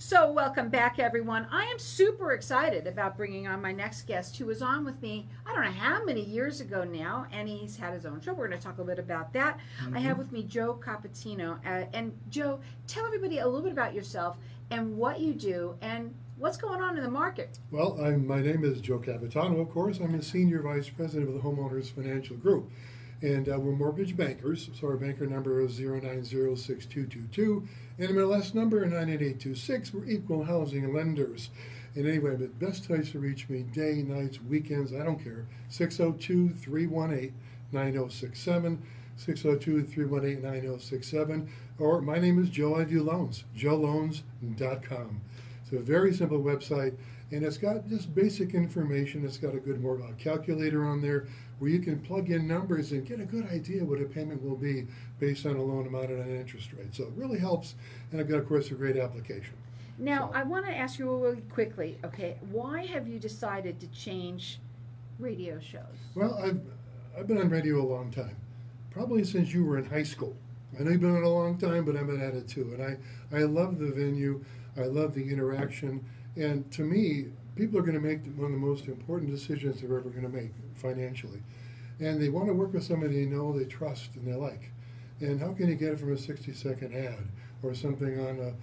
So, welcome back, everyone. I am super excited about bringing on my next guest who was on with me, I don't know how many years ago now, and he's had his own show. We're going to talk a little bit about that. I have with me Joe Capitano. And Joe, tell everybody a little bit about yourself and what you do and what's going on in the market. Well, my name is Joe Capitano, of course. I'm the Senior Vice President of the Homeowners Financial Group. And we're mortgage bankers, so our banker number is 0906222, and my last number 98826. We're equal housing lenders. And anyway, the best place to reach me, day, nights, weekends, I don't care, 602-318-9067, 602-318-9067, or my name is Joe, I do loans, joeloans.com. It's a very simple website, and it's got just basic information. It's got a good calculator on there where you can plug in numbers and get a good idea what a payment will be based on a loan amount and an interest rate. So it really helps, and I've got, of course, a great application. Now, I want to ask you really quickly, okay, why have you decided to change radio shows? Well, I've been on radio a long time, probably since you were in high school. I know you've been on a long time, but I've been at it too. And I love the venue, I love the interaction, and to me, people are going to make one of the most important decisions they're ever going to make financially. And they want to work with somebody they know, they trust, and they like. And how can you get it from a 60-second ad or something on a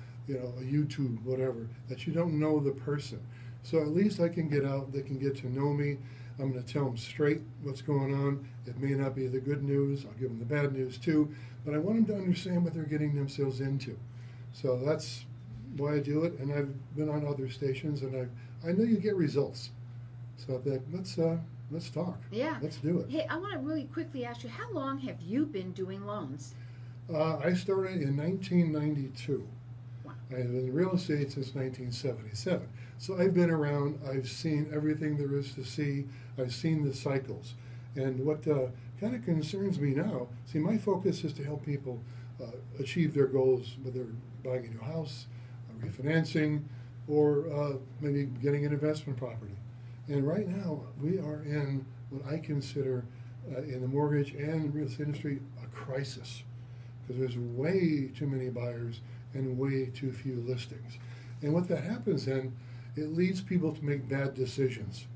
YouTube, whatever, that you don't know the person? So at least I can get out, they can get to know me. I'm going to tell them straight what's going on. It may not be the good news, I'll give them the bad news too, but I want them to understand what they're getting themselves into. So that's why I do it, and I've been on other stations, and I know you get results. So I think, let's talk. Yeah. Let's do it. Hey, I want to really quickly ask you, how long have you been doing loans? I started in 1992. Wow. I've been in real estate since 1977. So I've been around, I've seen everything there is to see, I've seen the cycles. And what kind of concerns me now, see, my focus is to help people achieve their goals, whether buying a new house, refinancing, or maybe getting an investment property. And right now, we are in what I consider, in the mortgage and real estate industry, a crisis. Because there's way too many buyers and way too few listings. And what that happens then, it leads people to make bad decisions.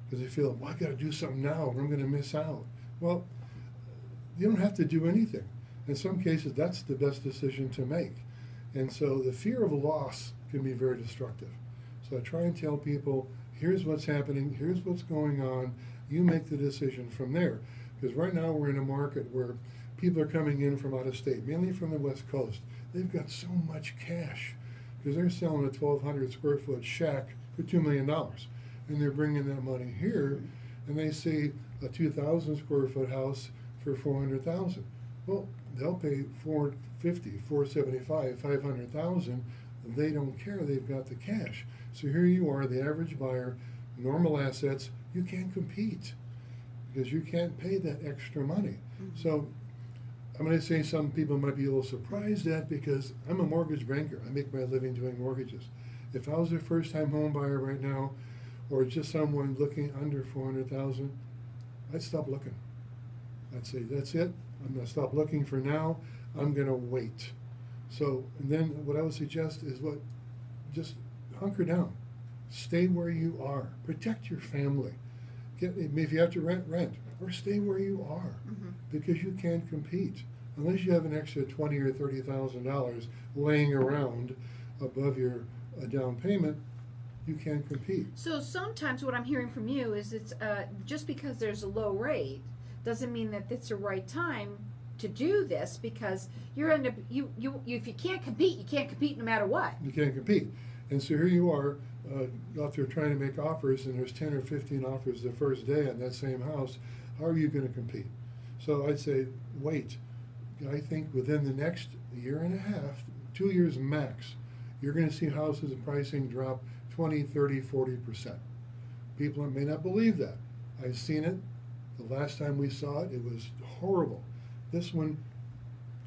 Because they feel, well, I got to do something now or I'm going to miss out. Well, you don't have to do anything. In some cases, that's the best decision to make. And so the fear of loss can be very destructive. So I try and tell people, here's what's happening, here's what's going on, you make the decision from there. Because right now we're in a market where people are coming in from out of state, mainly from the West Coast. They've got so much cash because they're selling a 1,200 square foot shack for $2 million. And they're bringing that money here, and they see a 2,000 square foot house for $400,000. Well, they'll pay $450,000, $475,000, $500,000. They don't care. They've got the cash. So here you are, the average buyer, normal assets. You can't compete because you can't pay that extra money. So I'm going to say some people might be a little surprised at, because I'm a mortgage banker. I make my living doing mortgages. If I was a first-time home buyer right now, or just someone looking under $400,000, I'd stop looking. I'd say, that's it. I'm going to stop looking for now. I'm going to wait. So, and then what I would suggest is just hunker down. Stay where you are. Protect your family. If you have to rent, or stay where you are, because you can't compete unless you have an extra $20,000 or $30,000 laying around above your down payment. You can't compete. So sometimes what I'm hearing from you is it's just because there's a low rate doesn't mean that it's the right time to do this, because you're if you can't compete no matter what. You can't compete. And so here you are out there trying to make offers, and there's 10 or 15 offers the first day on that same house. How are you going to compete? So I'd say wait. I think within the next year and a half, 2 years max, you're going to see houses and pricing drop 20, 30, 40%. People may not believe that. I've seen it. The last time we saw it, it was horrible. This one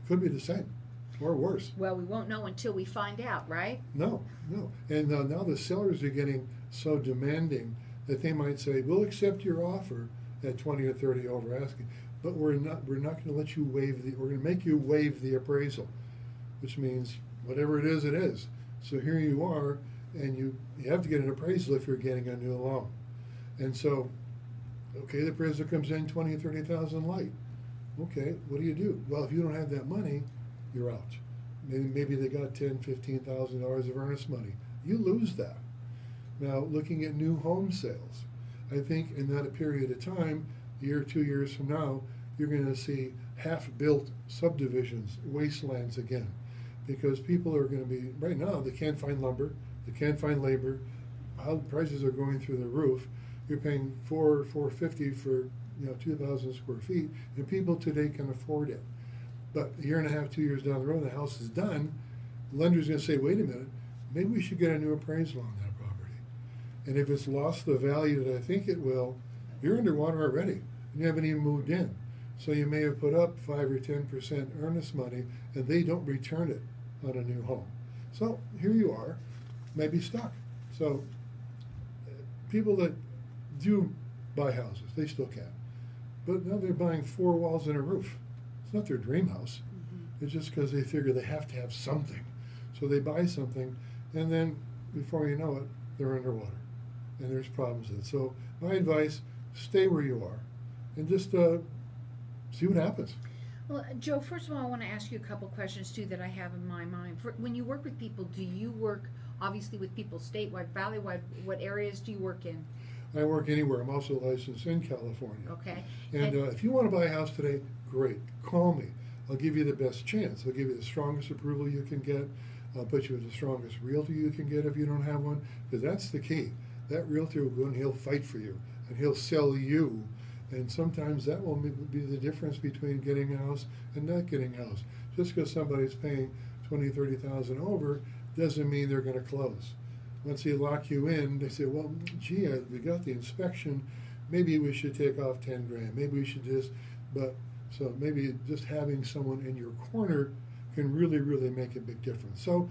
could be the same or worse. Well, we won't know until we find out, right? No. And now the sellers are getting so demanding that they might say, we'll accept your offer at 20 or 30 over asking, but we're not going to let you we're going to make you waive the appraisal, which means whatever it is, it is. So here you are, and you have to get an appraisal if you're getting a new loan. And so, okay, the appraisal comes in 20, 30,000 light. Okay, what do? Well, if you don't have that money, you're out. Maybe they got $10,000, $15,000 of earnest money. You lose that. Now, looking at new home sales, I think in that period of time, a year, 2 years from now, you're going to see half-built subdivisions, wastelands again, because people are going to be, right now, they can't find lumber, they can't find labor, how prices are going through the roof. You're paying $450 for 2,000 square feet, and people today can afford it. But a year and a half, 2 years down the road, the house is done, the lender's going to say, wait a minute, maybe we should get a new appraisal on that property. And if it's lost the value that I think it will, you're underwater already, and you haven't even moved in. So you may have put up 5 or 10% earnest money, and they don't return it on a new home. So here you are, maybe stuck. So people that do buy houses, they still can. But now they're buying 4 walls and a roof. It's not their dream house. It's just because they figure they have to have something. So they buy something, and then before you know it, they're underwater. And there's problems with it. So my advice, stay where you are and just see what happens. Well, Joe, first of all, I want to ask you a couple questions, too, that I have in my mind. When you work with people, do you work, obviously, with people statewide, valley-wide? What areas do you work in? I work anywhere. I'm also licensed in California. Okay. And if you want to buy a house today, great. Call me. I'll give you the best chance. I'll give you the strongest approval you can get. I'll put you with the strongest realtor you can get if you don't have one, because that's the key. That realtor will go and he'll fight for you, and he'll sell you. And sometimes that will be the difference between getting a house and not getting a house. Just because somebody's paying $20,000, $30,000 over doesn't mean they're going to close. Once they lock you in, they say, well, gee, we got the inspection. Maybe we should take off 10 grand. Maybe we should just, so maybe just having someone in your corner can really, really make a big difference. So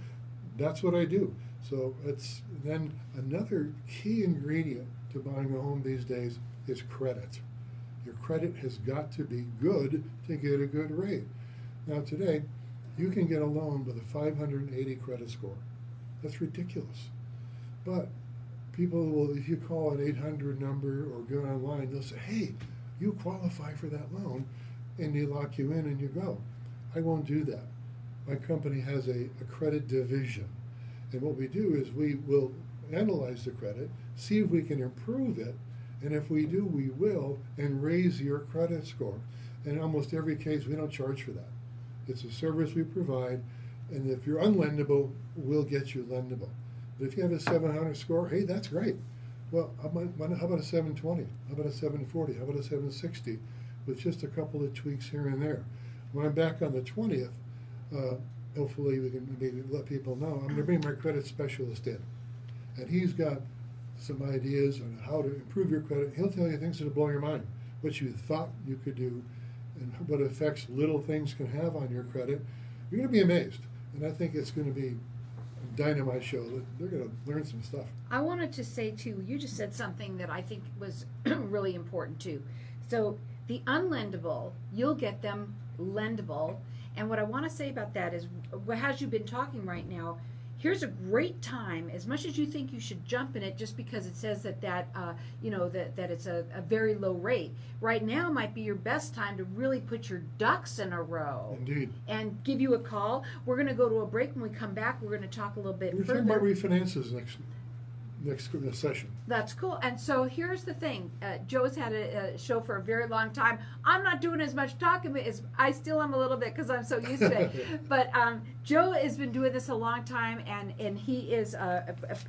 that's what I do. So it's then another key ingredient to buying a home these days is credit. Your credit has got to be good to get a good rate. Now today, you can get a loan with a 580 credit score. That's ridiculous. But people will, if you call an 800 number or go online, they'll say, hey, you qualify for that loan, and they lock you in and you go. I won't do that. My company has a credit division. And what we do is we will analyze the credit, see if we can improve it, and if we do, we will, and raise your credit score. In almost every case, we don't charge for that. It's a service we provide, and if you're unlendable, we'll get you lendable. But if you have a 700 score, hey, that's great. Well, how about a 720? How about a 740? How about a 760? With just a couple of tweaks here and there. When I'm back on the 20th, hopefully we can maybe let people know, I'm going to bring my credit specialist in. And he's got some ideas on how to improve your credit. He'll tell you things that'll blow your mind, what you thought you could do, and what effects little things can have on your credit. You're going to be amazed. And I think it's going to be a dynamite show. They're going to learn some stuff. I wanted to say, too, you just said something that I think was really important, too. So the unlendable, you'll get them lendable. And what I want to say about that is, as you've been talking right now, here's a great time. As much as you think you should jump in it just because it says that it's a very low rate, right now might be your best time to really put your ducks in a row. Indeed. And give you a call. We're going to go to a break. When we come back, we're going to talk a little bit further. We're talking about refinances next session. That's cool. And so here's the thing. Joe's had a show for a very long time. I'm not doing as much talking as I still am a little bit because I'm so used to it. But Joe has been doing this a long time, and he is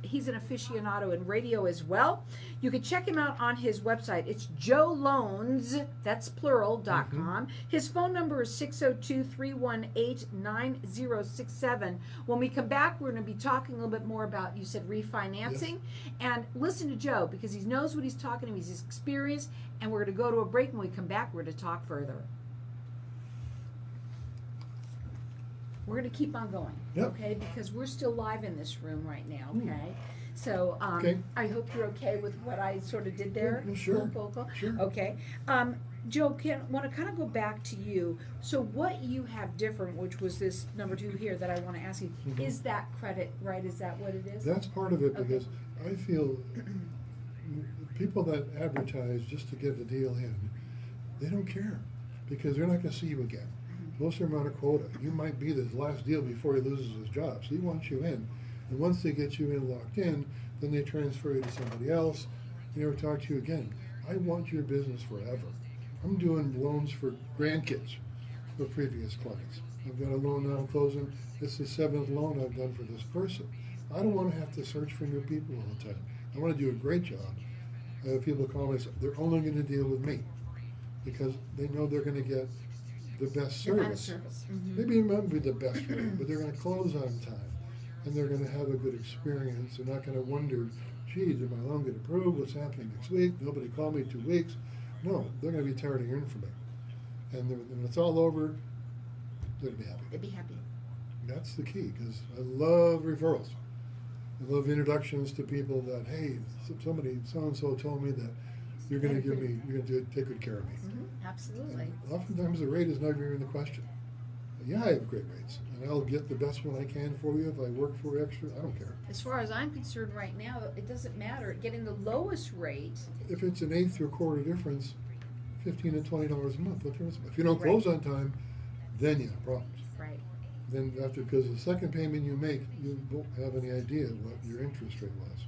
he's an aficionado in radio as well. You can check him out on his website. It's joeloans, that's plural.com. His phone number is 602-318-9067. When we come back, we're going to be talking a little bit more about, you said, refinancing. Yes. And listen to Joe, because he knows what he's talking about. He's experienced, and we're going to go to a break. When we come back, we're going to talk further. We're going to keep on going, okay? Because we're still live in this room right now, okay? So I hope you're okay with what I sort of did there. Sure. Cool. Sure. Okay. Joe, want to kind of go back to you. So what you have different, which was this number 2 here that I want to ask you, is that credit, right? Is that what it is? That's part of it, Okay. because I feel people that advertise just to get the deal in, they don't care, because they're not going to see you again. Most of them are on a quota. You might be the last deal before he loses his job, so he wants you in. And once they get you in, locked in, then they transfer you to somebody else. They never talk to you again. I want your business forever. I'm doing loans for grandkids for previous clients. I've got a loan now closing. It's the 7th loan I've done for this person. I don't want to have to search for new people all the time. I want to do a great job. People call me and say they're only going to deal with me because they know they're going to get the best service. Maybe it might be the best rate, but they're going to close on time, and they're going to have a good experience. They're not going to wonder, gee, did my loan get approved? What's happening next week? Nobody called me 2 weeks. No, they're going to be tired of hearing from me. And when it's all over, they're going to be happy. They'll be happy. That's the key, because I love referrals. I love introductions to people that, hey, somebody, so-and-so told me that you're going to take good care of me. Absolutely. And oftentimes the rate is not even the question. Yeah, I have great rates, and I'll get the best one I can for you if I work for extra. I don't care. As far as I'm concerned right now, it doesn't matter. Getting the lowest rate. If it's an eighth or quarter difference, $15 to $20 a month. What difference? If you don't close on time, then you have problems. Right. Then after, because the second payment you make, you won't have any idea what your interest rate was.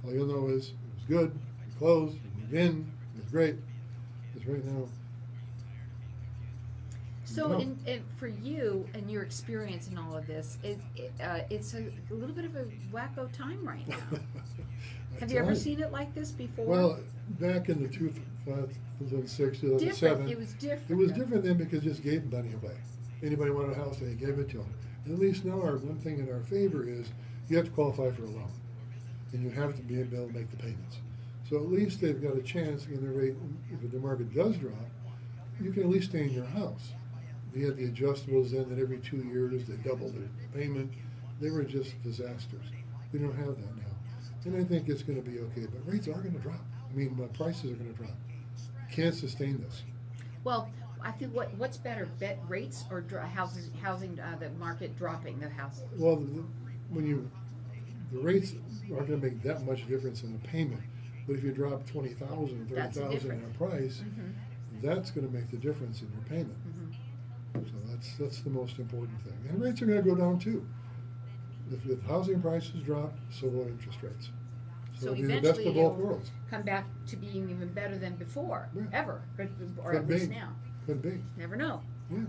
All you'll know is it was good, you closed, you moved in, it was great. Because right now. So, for you and your experience in all of this, it's a little bit of a wacko time right now. Have you ever seen it like this before? Well, back in the 2006, 2007, it was different. It was different then because it just gave money away. Anybody wanted a house, they gave it to them. And at least now, one thing in our favor is you have to qualify for a loan, and you have to be able to make the payments. So at least they've got a chance in the rate. If the market does drop, you can at least stay in your house. They had the adjustables then that every 2 years they doubled their payment. They were just disasters. We don't have that now. And I think it's going to be okay. But rates are going to drop. I mean, prices are going to drop. Can't sustain this. Well, I think what's better, rates or housing the market dropping the house? Well, the rates aren't going to make that much difference in the payment. But if you drop $20,000 or $30,000 in a price, that's going to make the difference in your payment. So that's the most important thing. And rates are going to go down too. If housing prices drop, so will interest rates. So it'll be the best of both worlds. Come back to being even better than before, ever, or Could at be. least now. Could be. Never know. Yeah.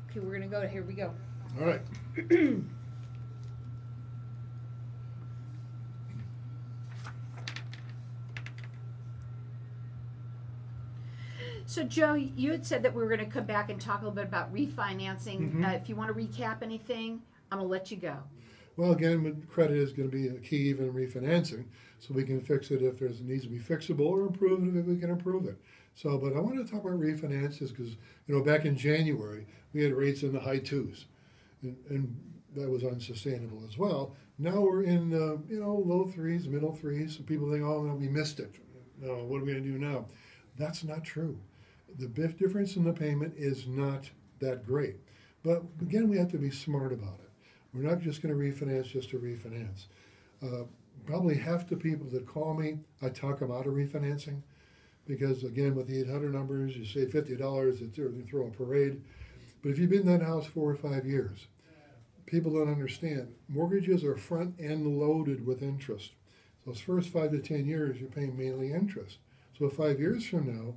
Okay, we're going to go. Here we go. All right. So, Joe, you had said that we were going to come back and talk a little bit about refinancing. If you want to recap anything, I'm going to let you go. Well, again, credit is going to be a key even in refinancing, so we can fix it if it needs to be fixable, or improve it if we can improve it. So, but I want to talk about refinances because, back in January, we had rates in the high 2s, and that was unsustainable as well. Now we're in, low 3s, middle 3s, so people think, oh, no, we missed it. No, what are we going to do now? That's not true. The difference in the payment is not that great. But again, we have to be smart about it. We're not just going to refinance just to refinance. Probably half the people that call me, I talk them out of refinancing because, again, with the 800 numbers, you save $50, they throw a parade. But if you've been in that house 4 or 5 years, people don't understand. Mortgages are front-end loaded with interest. So those first 5 to 10 years, you're paying mainly interest. So 5 years from now,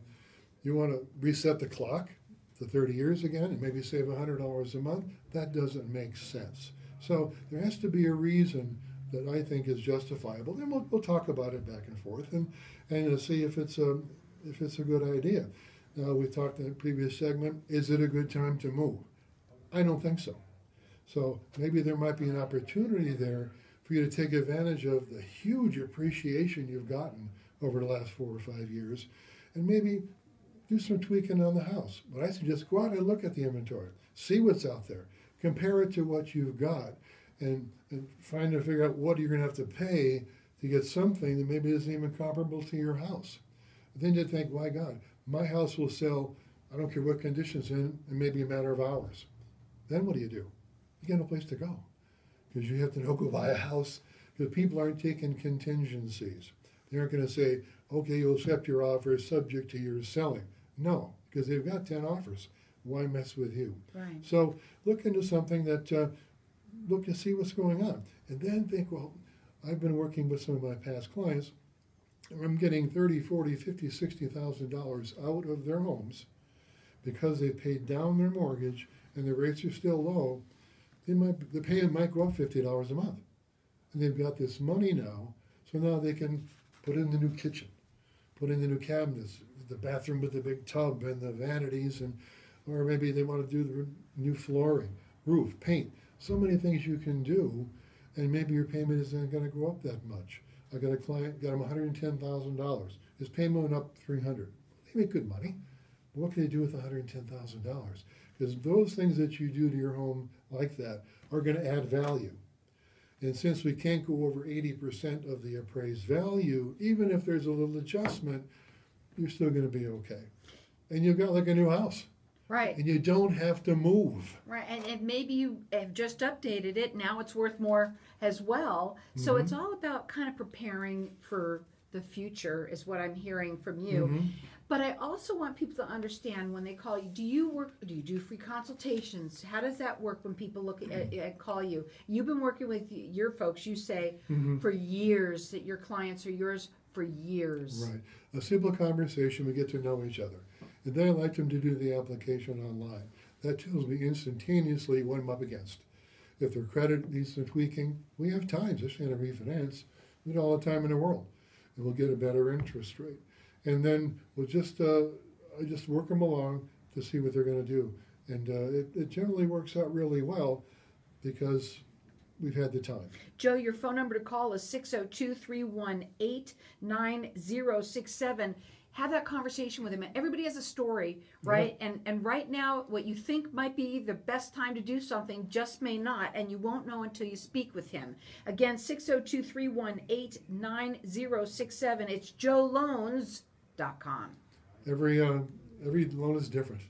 you want to reset the clock to 30 years again and maybe save $100 a month. That doesn't make sense. So there has to be a reason that I think is justifiable. And we'll talk about it back and forth and see if it's a good idea. Now, we talked in the previous segment, is it a good time to move? I don't think so. So maybe there might be an opportunity there for you to take advantage of the huge appreciation you've gotten over the last 4 or 5 years, and maybe do some tweaking on the house. But I suggest go out and look at the inventory, see what's out there, compare it to what you've got, and figure out what you're going to have to pay to get something that maybe isn't even comparable to your house. And then you think, my God, my house will sell, I don't care what conditions in maybe a matter of hours. Then what do? You got no place to go because you have to go buy a house because people aren't taking contingencies. They aren't going to say, okay, you'll accept your offer subject to your selling. No, because they've got 10 offers. Why mess with you? Right. So look into something that, look to see what's going on. And then think, well, I've been working with some of my past clients, and I'm getting $30,000, $40,000, $50,000, $60,000 out of their homes because they paid down their mortgage and the rates are still low. The payment might go up $50 a month. And they've got this money now, so now they can put in the new kitchen, put in the new cabinets, the bathroom with the big tub and the vanities, or maybe they want to do the new flooring, roof, paint. So many things you can do, and maybe your payment isn't going to go up that much. I got a client, got him $110,000. His payment went up $300. They make good money. But what can they do with $110,000? Because those things that you do to your home like that are going to add value. And since we can't go over 80% of the appraised value, even if there's a little adjustment, you're still going to be okay. And you've got like a new house. Right. And you don't have to move. Right, and maybe you have just updated it. Now it's worth more as well. So it's all about kind of preparing for the future is what I'm hearing from you. But I also want people to understand when they call you, do you do free consultations? How does that work when people look at call you? You've been working with your folks, you say, for years, that your clients are yours for years. Right. A simple conversation, we get to know each other. And then I like them to do the application online. That tells me instantaneously what I'm up against. If their credit needs some tweaking, we have time, especially in a refinance. We have all the time in the world. And we'll get a better interest rate. And then we'll just, I just work them along to see what they're going to do. And it generally works out really well because we've had the time. Joe, your phone number to call is 602-318-9067. Have that conversation with him. Everybody has a story, right? And right now, what you think might be the best time to do something just may not, and you won't know until you speak with him. Again, 602-318-9067. It's joeloans.com. Every loan is different.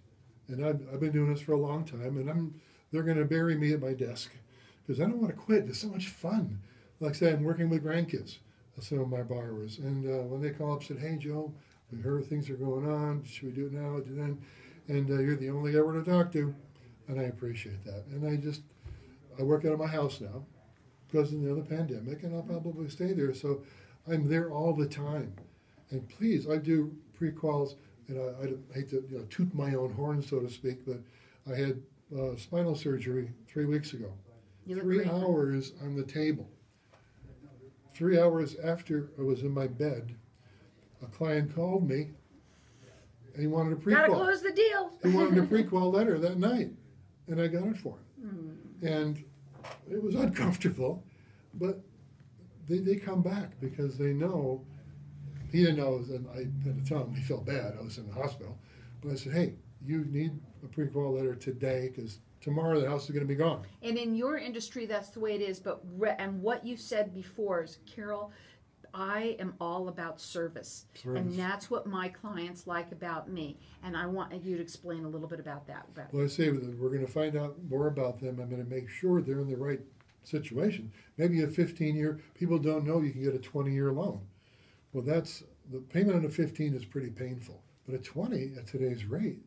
And I've been doing this for a long time, and they're going to bury me at my desk because I don't want to quit. It's so much fun. Like I said, I'm working with grandkids, some of my borrowers. And when they call up and said, hey, Joe, we heard things are going on. Should we do it now? Do then? And you're the only guy we're to talk to, and I appreciate that. And I work out of my house now because of the pandemic, and I'll probably stay there. So I'm there all the time. And please, I do pre-quals, and I hate to toot my own horn, so to speak, but I had spinal surgery 3 weeks ago. 3 hours on the table. 3 hours after I was in my bed, a client called me, and he wanted a pre-qual. Gotta close the deal. He wanted a pre-qual letter that night, and I got it for him. And it was uncomfortable, but they come back because they know. He didn't know, and I had to tell him he felt bad. I was in the hospital. But I said, hey, you need a pre-qual letter today because tomorrow the house is going to be gone. And in your industry, that's the way it is. But and what you said before is, Carol, I am all about service. And that's what my clients like about me. And I want you to explain a little bit about that. Well, I say we're going to find out more about them. I'm going to make sure they're in the right situation. Maybe a 15-year, people don't know you can get a 20-year loan. Well, the payment on a 15 is pretty painful. But a 20 at today's rate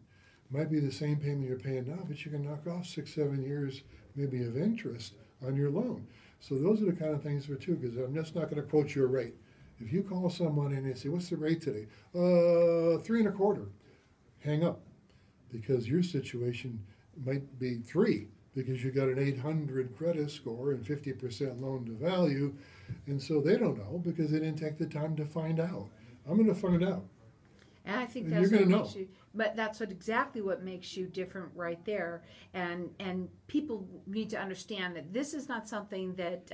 might be the same payment you're paying now, but you can knock off 6-7 years maybe of interest on your loan. So those are the kind of things for too, because I'm just not going to quote you a rate. If you call someone and they say, what's the rate today? 3.25. Hang up, because your situation might be 3, because you got an 800 credit score and 50% loan to value, and so they don't know because they didn't take the time to find out. I'm going to find out. And I think and that's you're what going to makes know. you But that's exactly what makes you different right there. And people need to understand that this is not something that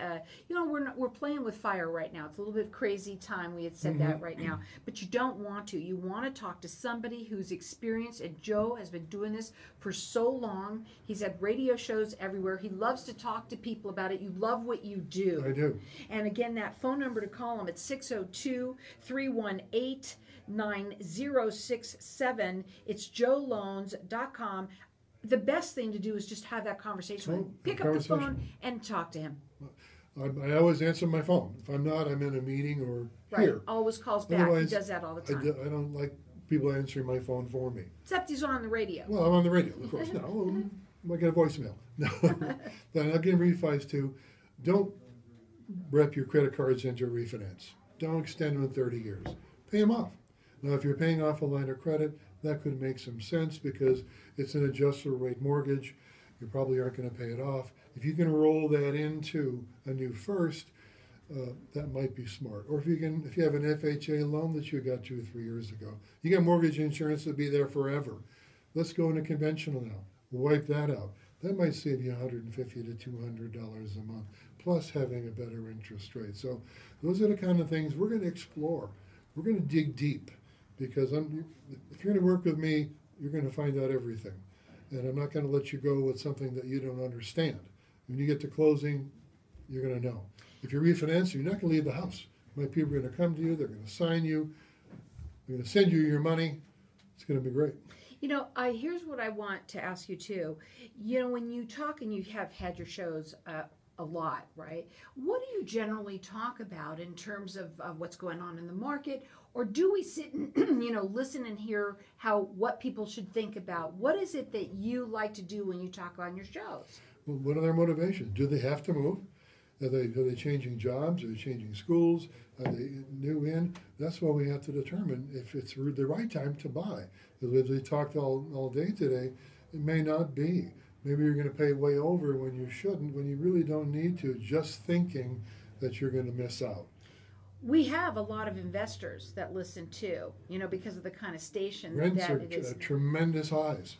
we're playing with fire right now. It's a little bit crazy time. We had said that right now, but you don't want to. You want to talk to somebody who's experienced. And Joe has been doing this for so long. He's had radio shows everywhere. He loves to talk to people about it. You love what you do. I do. And again, that phone number to call him at 602-318-9067. It's joeloans.com. The best thing to do is just have that conversation. Pick up the phone and talk to him. I always answer my phone. If I'm not, I'm in a meeting or here. Always calls back. Otherwise, He does that all the time. I don't like people answering my phone for me. Except he's on the radio. Well, I'm on the radio, of course. No, I get a voicemail. No, then I'll give refis too. Don't rep your credit cards into a refinance. Don't extend them in 30 years. Pay them off. Now, if you're paying off a line of credit, that could make some sense because it's an adjustable rate mortgage. You probably aren't going to pay it off. If you can roll that into a new first, that might be smart. Or if you have an FHA loan that you got 2 or 3 years ago, you got mortgage insurance that'll be there forever. Let's go into conventional now. Wipe that out. That might save you $150 to $200 a month, plus having a better interest rate. So those are the kind of things we're going to explore. We're going to dig deep because if you're going to work with me, you're going to find out everything. And I'm not going to let you go with something that you don't understand. When you get to closing, you're going to know. If you refinance, you're not going to leave the house. My people are going to come to you. They're going to sign you. They're going to send you your money. It's going to be great. Here's what I want to ask you too. When you talk and you have had your shows a lot, right? What do you generally talk about in terms of what's going on in the market? Or do we sit and, listen and hear what people should think about? What is it that you like to do when you talk on your shows? Well, what are their motivations? Do they have to move? Are they changing jobs? Are they changing schools? Are they new in? That's what we have to determine if it's the right time to buy. Because as we talked all day today, it may not be. Maybe you're going to pay way over when you shouldn't, when you really don't need to, just thinking that you're going to miss out. We have a lot of investors that listen too, because of the kind of station Rents that are it is. Tremendous highs.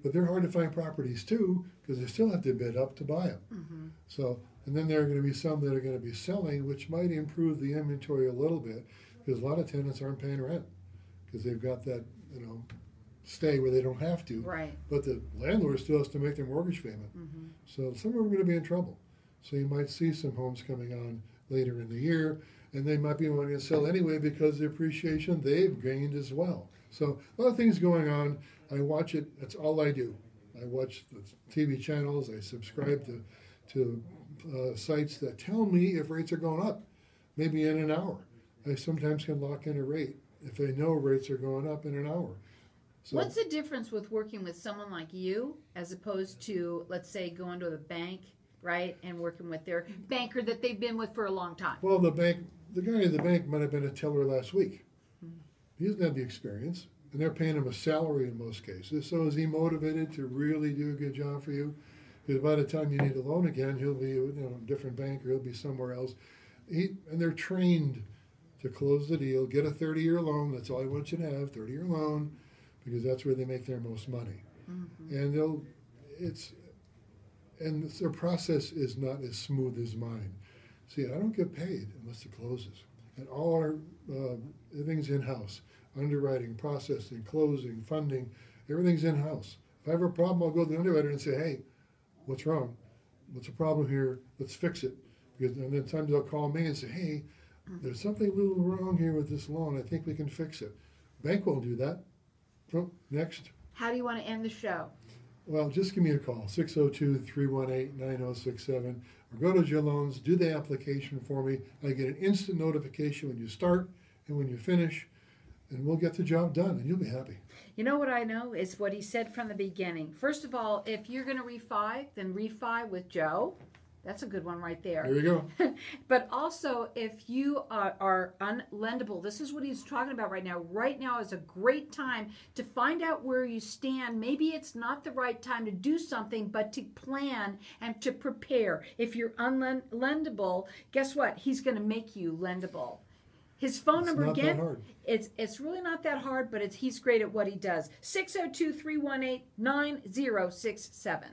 But they're hard to find properties too, because they still have to bid up to buy them. Mm-hmm. So, and then there are going to be some that are going to be selling, which might improve the inventory a little bit, because a lot of tenants aren't paying rent, because they've got that, stay where they don't have to. Right. But the landlord still has to make their mortgage payment. Mm-hmm. So some of them are going to be in trouble. So you might see some homes coming on later in the year, and they might be wanting to sell anyway because the appreciation they've gained as well. So a lot of things going on. I watch it. That's all I do. I watch the TV channels. I subscribe to sites that tell me if rates are going up, maybe in an hour. I sometimes can lock in a rate if I know rates are going up in an hour. So, what's the difference with working with someone like you as opposed to, let's say, going to the bank, right, and working with their banker that they've been with for a long time? Well, the guy at the bank might have been a teller last week. He doesn't have the experience, and they're paying him a salary in most cases. So is he motivated to really do a good job for you? Because by the time you need a loan again, he'll be a different bank or he'll be somewhere else. And they're trained to close the deal, get a 30-year loan. That's all I want you to have, 30-year loan, because that's where they make their most money. Mm-hmm. And their process is not as smooth as mine. See, I don't get paid unless it closes. And all our everything's in-house. Underwriting, processing, closing, funding, everything's in-house. If I have a problem, I'll go to the underwriter and say, hey, what's wrong? What's the problem here? Let's fix it. And then sometimes they'll call me and say, hey, there's something a little wrong here with this loan. I think we can fix it. Bank won't do that. So, next. How do you want to end the show? Well, just give me a call, 602-318-9067, or go to Joe Loans, do the application for me. I get an instant notification when you start and when you finish, and we'll get the job done, and you'll be happy. You know what I know is what he said from the beginning. First of all, if you're going to refi, then refi with Joe. That's a good one right there. There you go. But also, if you are unlendable, this is what he's talking about right now. Right now is a great time to find out where you stand. Maybe it's not the right time to do something, but to plan and to prepare. If you're unlendable, guess what? He's going to make you lendable. His phone number not again, that hard. it's really not that hard, but he's great at what he does. 602-318-9067.